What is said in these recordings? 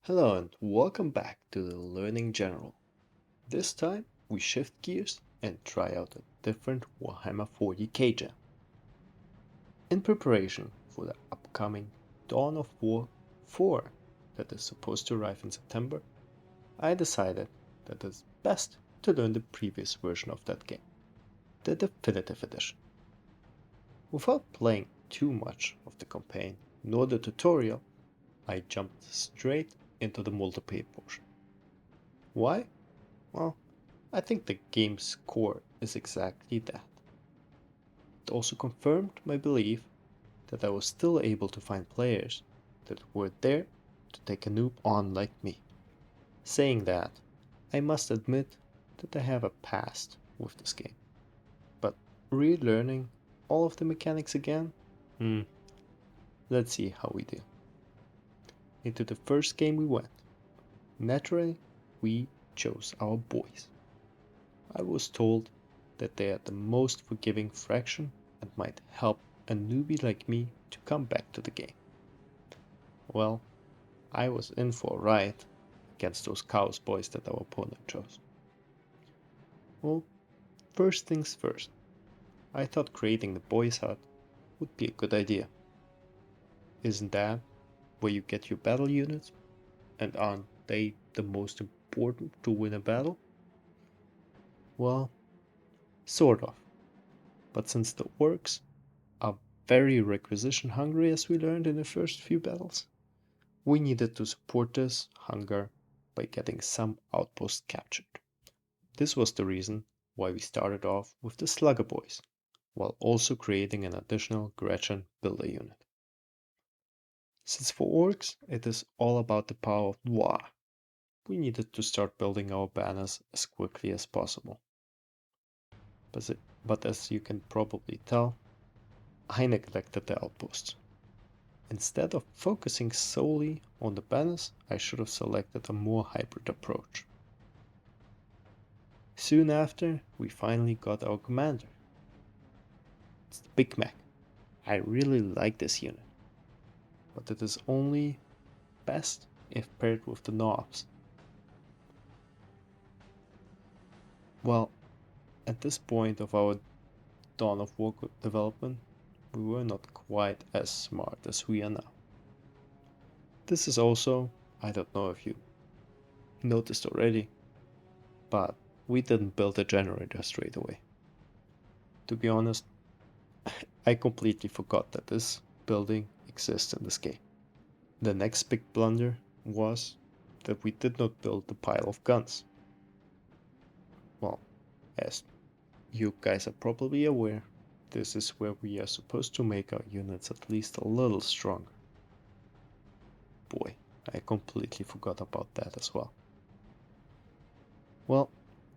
Hello and welcome back to the Learning General. This time we shift gears and try out a different Warhammer 40k gem. In preparation for the upcoming Dawn of War 4 that is supposed to arrive in September, I decided that it's best to learn the previous version of that game, the Definitive Edition. Without playing too much of the campaign nor the tutorial, I jumped straight into the multiplayer portion. Why? Well, I think the game's core is exactly that. It also confirmed my belief that I was still able to find players that were there to take a noob on like me. Saying that, I must admit that I have a past with this game. But relearning all of the mechanics again? Let's see how we do. Into the first game we went. Naturally, we chose our boys. I was told that they are the most forgiving faction and might help a newbie like me to come back to the game. Well, I was in for a ride against those Chaos boys that our opponent chose. Well, first things first, I thought creating the boys hut would be a good idea. Isn't that where you get your battle units? And aren't they the most important to win a battle? Well, sort of. But since the orcs are very requisition hungry, as we learned in the first few battles, we needed to support this hunger by getting some outposts captured. This was the reason why we started off with the Slugger Boys, while also creating an additional Gretchen builder unit. Since for orcs it is all about the power of Dwa, we needed to start building our banners as quickly as possible. But as you can probably tell, I neglected the outposts. Instead of focusing solely on the banners, I should have selected a more hybrid approach. Soon after, we finally got our commander. It's the Big Mac. I really like this unit, but it is only best if paired with the knobs. Well, at this point of our Dawn of War development, we were not quite as smart as we are now. This is also, I don't know if you noticed already, but we didn't build a generator straight away. To be honest, I completely forgot that this building exists in this game. The next big blunder was that we did not build the pile of guns. Well, as you guys are probably aware, this is where we are supposed to make our units at least a little stronger. Boy, I completely forgot about that as well. Well,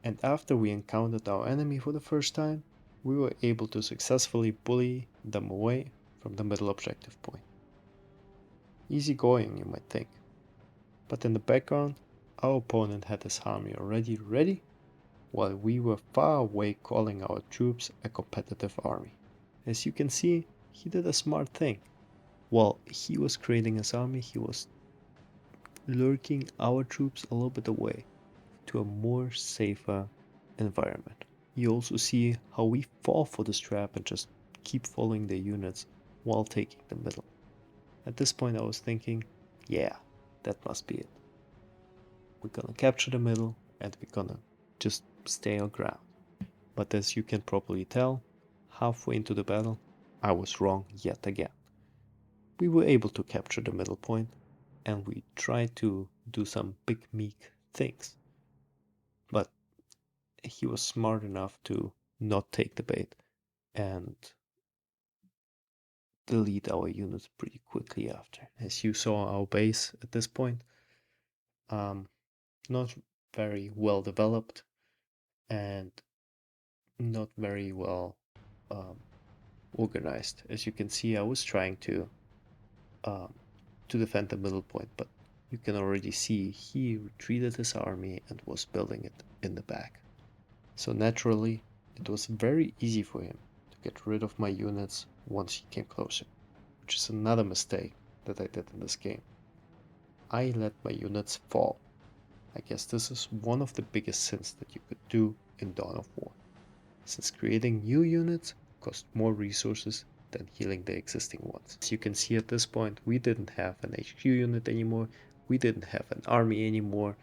and after we encountered our enemy for the first time, we were able to successfully bully them away from the middle objective point. Easy going, you might think. But in the background, our opponent had his army already ready, while we were far away calling our troops a competitive army. As you can see, he did a smart thing. While he was creating his army, he was lurking our troops a little bit away to a more safer environment. You also see how we fall for this trap and just keep following the units while taking the middle. At this point I was thinking, yeah, that must be it. We're gonna capture the middle and we're gonna just stay our ground. But as you can probably tell, halfway into the battle, I was wrong yet again. We were able to capture the middle point and we tried to do some big meek things. But he was smart enough to not take the bait and delete our units pretty quickly after. As you saw, our base at this point, not very well developed and not very well organized. As you can see, I was trying to defend the middle point, but you can already see he retreated his army and was building it in the back. So naturally, it was very easy for him to get rid of my units once he came closer, which is another mistake that I did in this game. I let my units fall. I guess this is one of the biggest sins that you could do in Dawn of War, since creating new units cost more resources than healing the existing ones. As you can see at this point, we didn't have an HQ unit anymore, we didn't have an army anymore,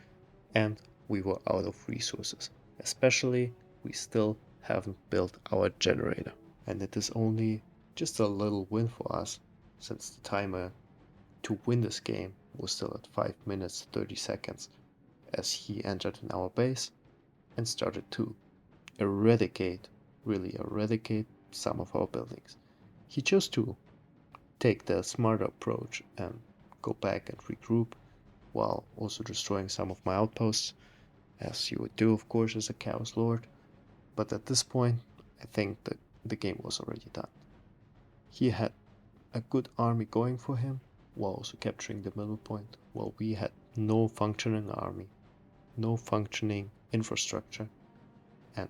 and we were out of resources. Especially, we still haven't built our generator. And it is only just a little win for us, since the timer to win this game was still at 5 minutes 30 seconds, as he entered in our base and started to really eradicate some of our buildings. He chose to take the smarter approach and go back and regroup, while also destroying some of my outposts, as you would do of course as a Chaos Lord. But at this point, I think that the game was already done. He had a good army going for him, while also capturing the middle point, while we had no functioning army, no functioning infrastructure, and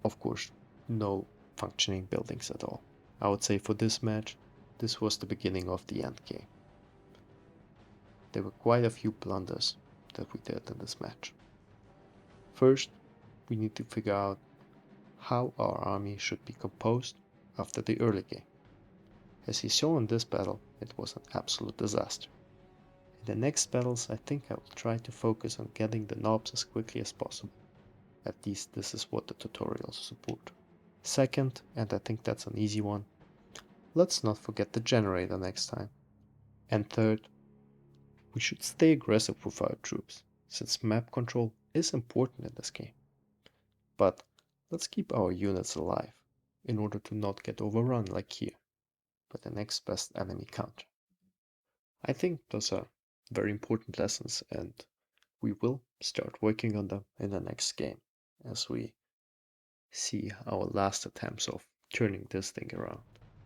of course no functioning buildings at all. I would say for this match, this was the beginning of the end game. There were quite a few blunders that we did in this match. First, we need to figure out how our army should be composed after the early game. As you saw in this battle, it was an absolute disaster. In the next battles, I think I will try to focus on getting the knobs as quickly as possible. At least this is what the tutorials support. Second, and I think that's an easy one, let's not forget the generator next time. And third, we should stay aggressive with our troops, since map control is important in this game. But let's keep our units alive, in order to not get overrun like here, by the next best enemy counter. I think those are very important lessons, and we will start working on them in the next game, as we see our last attempts of turning this thing around.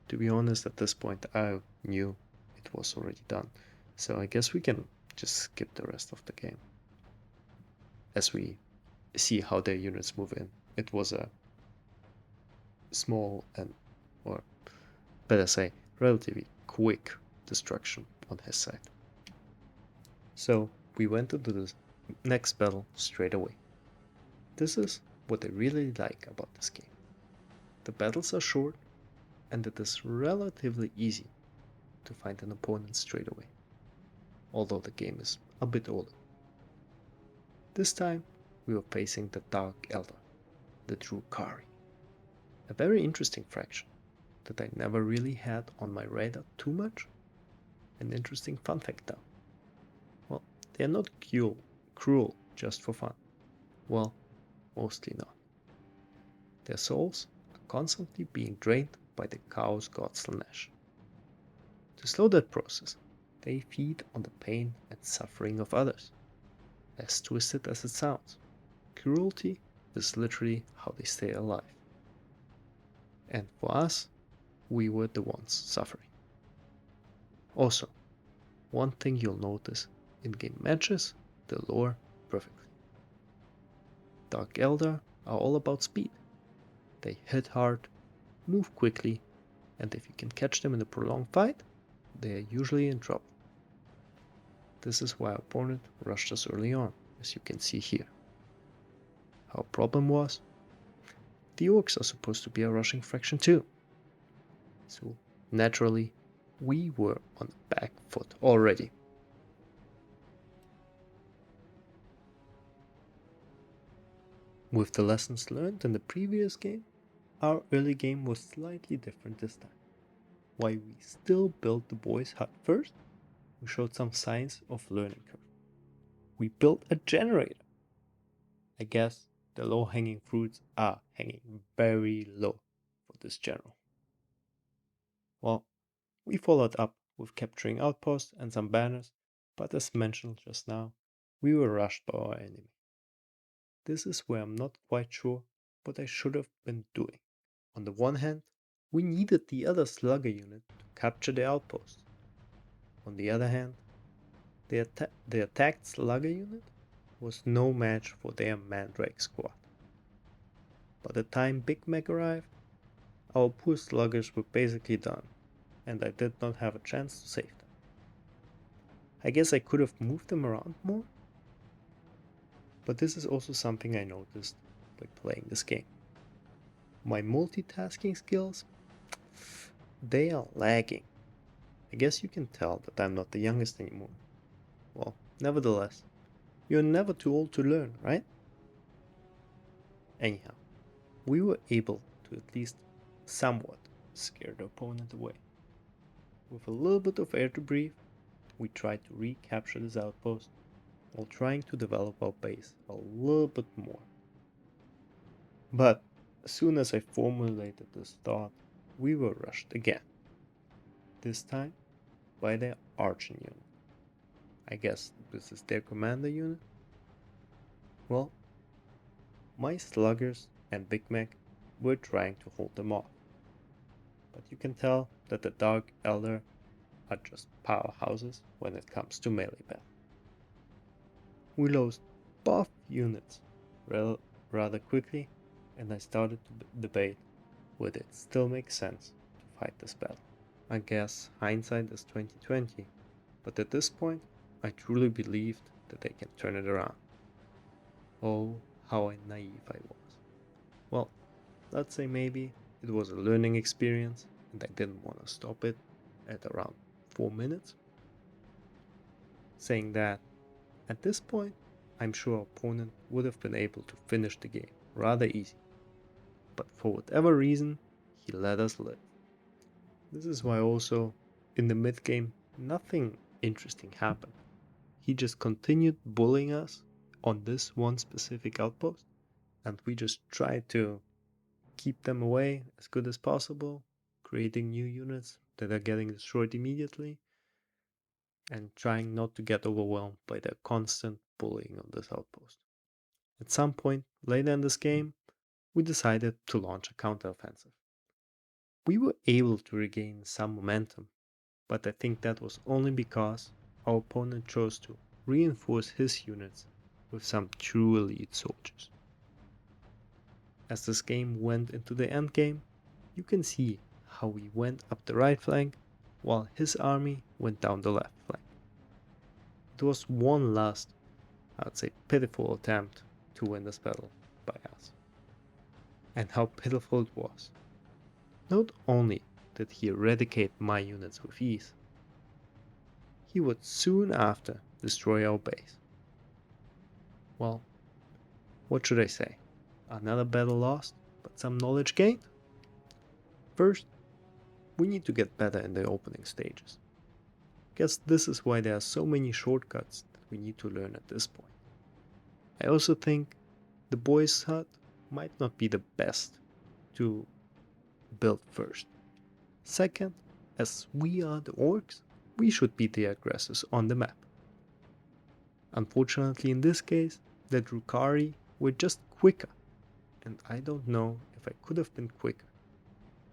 To be honest, at this point I knew it was already done, so I guess we can just skip the rest of the game, as we see how their units move in. It was a small and, or better say, relatively quick destruction on his side. So we went into the next battle straight away. This is what I really like about this game. The battles are short, and it is relatively easy to find an opponent straight away, although the game is a bit older. This time we were facing the Dark Eldar, the Drukhari, a very interesting faction that I never really had on my radar too much. An interesting fun fact though. Well, they are not cruel just for fun. Well, mostly not. Their souls are constantly being drained by the Chaos God Slaanesh. To slow that process, they feed on the pain and suffering of others. As twisted as it sounds, cruelty is literally how they stay alive. And for us, we were the ones suffering. Also, one thing you'll notice in-game matches the lore perfectly. Dark Eldar are all about speed. They hit hard, move quickly, and if you can catch them in a prolonged fight, they are usually in trouble. This is why our opponent rushed us early on, as you can see here. Our problem was, the orcs are supposed to be a rushing faction too. So naturally, we were on the back foot already. With the lessons learned in the previous game, our early game was slightly different this time. While we still built the boys' hut first, we showed some signs of learning curve. We built a generator. I guess the low-hanging fruits are hanging very low for this general. Well, we followed up with capturing outposts and some banners, but as mentioned just now, we were rushed by our enemy. This is where I'm not quite sure what I should have been doing. On the one hand, we needed the other slugger unit to capture the outpost. On the other hand, the attacked slugger unit was no match for their Mandrake squad. By the time Big Mac arrived, our poor sluggers were basically done, and I did not have a chance to save them. I guess I could have moved them around more. But this is also something I noticed by playing this game. My multitasking skills, they are lagging. I guess you can tell that I'm not the youngest anymore. Well, nevertheless, you're never too old to learn, right? Anyhow, we were able to at least somewhat scare the opponent away. With a little bit of air to breathe, we tried to recapture this outpost while trying to develop our base a little bit more. But as soon as I formulated this thought, we were rushed again. This time by their archon unit. I guess this is their commander unit? Well, my sluggers and Big Mac were trying to hold them off. But you can tell that the Dark Elder are just powerhouses when it comes to melee battle. We lost both units rather quickly, and I started to debate whether it still makes sense to fight this battle. I guess hindsight is 2020, but at this point, I truly believed that they can turn it around. Oh, how naive I was. Well, let's say maybe it was a learning experience and I didn't want to stop it at around 4 minutes. Saying that, at this point, I'm sure our opponent would have been able to finish the game rather easy. But for whatever reason, he let us live. This is why also, in the mid game, nothing interesting happened. He just continued bullying us on this one specific outpost, and we just tried to keep them away as good as possible, creating new units that are getting destroyed immediately, and trying not to get overwhelmed by the constant bullying on this outpost. At some point later in this game, we decided to launch a counteroffensive. We were able to regain some momentum, but I think that was only because our opponent chose to reinforce his units with some true elite soldiers. As this game went into the endgame, you can see how we went up the right flank while his army went down the left flank. It was one last, I'd say pitiful attempt to win this battle by us. And how pitiful it was. Not only did he eradicate my units with ease, he would soon after destroy our base. Well, what should I say? Another battle lost, but some knowledge gained? First, we need to get better in the opening stages. Guess this is why there are so many shortcuts that we need to learn at this point. I also think the boys' hut might not be the best to build first. Second, as we are the orcs, we should be the aggressors on the map. Unfortunately in this case, the Drukhari were just quicker, and I don't know if I could have been quicker.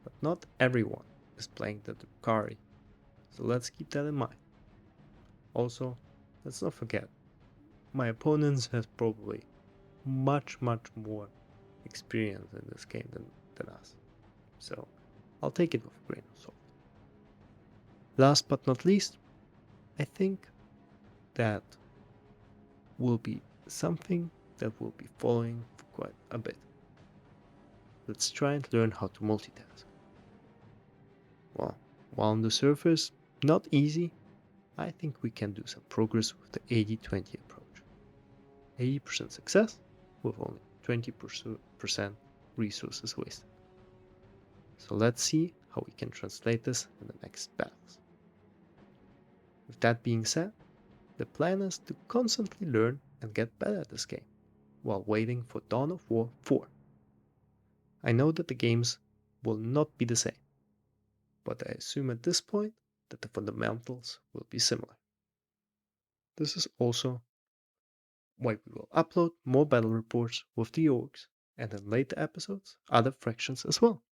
But not everyone is playing the Drukhari, so let's keep that in mind. Also, let's not forget, my opponents has probably much more experience in this game than us. So I'll take it with a grain of salt. Last but not least, I think that will be something that we'll be following for quite a bit. Let's try and learn how to multitask. Well, while on the surface, not easy, I think we can do some progress with the 80-20 approach. 80% success with only 20% resources wasted. So let's see how we can translate this in the next battles. With that being said, the plan is to constantly learn and get better at this game, while waiting for Dawn of War 4. I know that the games will not be the same, but I assume at this point that the fundamentals will be similar. This is also why we will upload more battle reports with the orcs, and in later episodes, other fractions as well.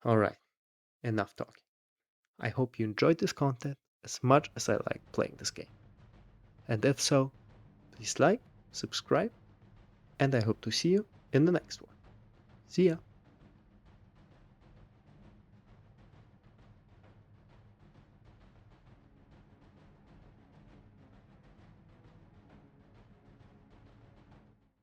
Alright, enough talking. I hope you enjoyed this content as much as I like playing this game. And if so, please like, subscribe, and I hope to see you in the next one. See ya!